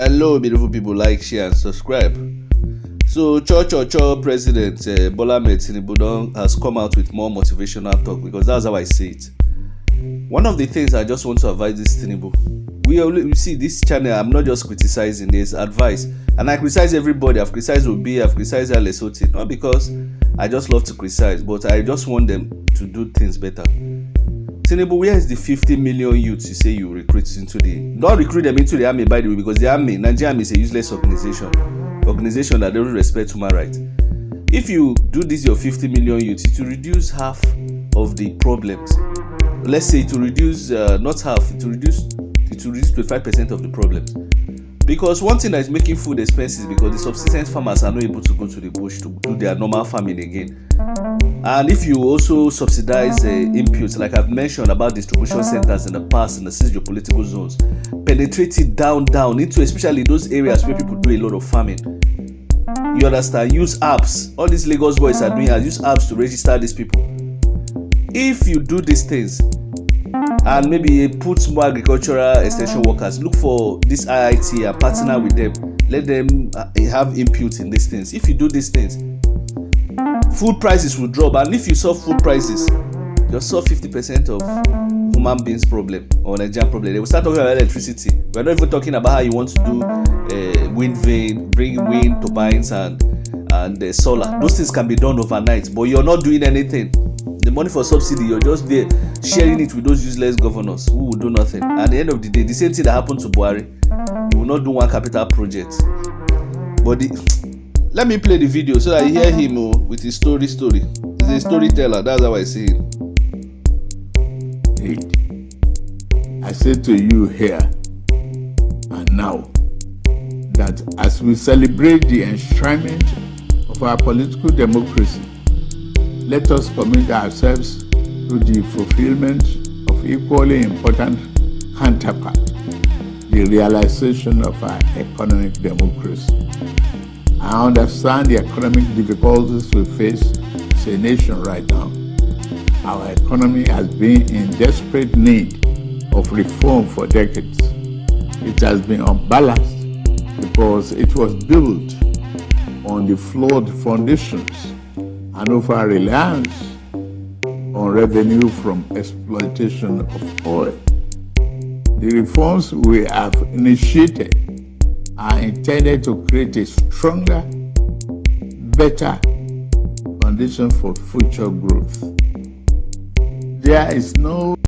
Hello, beautiful people. Like, share, and subscribe. So, President Bola Tinubu has come out with more motivational talk because that's how I see it. One of the things I just want to advise this Tinubu. We see this channel. I'm not just criticizing. There's advice, and I criticize everybody. I've criticized Obi. I've criticized Alesoti. Not because I just love to criticize, but I just want them to do things better. Tinubu, where is the 50 million youths you say you recruit into don't recruit them into the army, by the way, because the army, Nigerian army, is a useless organization that don't respect human rights. If you do this, your 50 million youths, it will reduce half of the problems. Let's say it will reduce, not half, it will reduce 25% of the problems. Because one thing that is making food expensive because the subsistence farmers are not able to go to the bush to do their normal farming again. And if you also subsidize inputs, like I've mentioned about distribution centers in the past in the 6 geopolitical zones, penetrate it down into especially those areas where people do a lot of farming. You understand? Use apps. All these Lagos boys are doing use apps to register these people. If you do these things and maybe put more agricultural extension workers, look for this IIT and partner with them, let them have input in these things. If you do these things, food prices will drop, and if you solve food prices, you'll solve 50% of human beings' problem or Nigerian problem. They will start talking about electricity. We're not even talking about how you want to do wind vane, bring wind turbines and solar. Those things can be done overnight, but you're not doing anything. The money for subsidy, you're just there sharing it with those useless governors who will do nothing. At the end of the day, the same thing that happened to Buhari, you will not do one capital project. But let me play the video so that you hear him with his story. He's a storyteller. That's how I see it. I say to you here and now that as we celebrate the enshrinement of our political democracy, let us commit ourselves to the fulfillment of equally important counterpart, the realization of our economic democracy. I understand the economic difficulties we face as a nation right now. Our economy has been in desperate need of reform for decades. It has been unbalanced because it was built on the flawed foundations and over reliance on revenue from exploitation of oil. The reforms we have initiated are intended to create a stronger, better foundation for future growth. There is no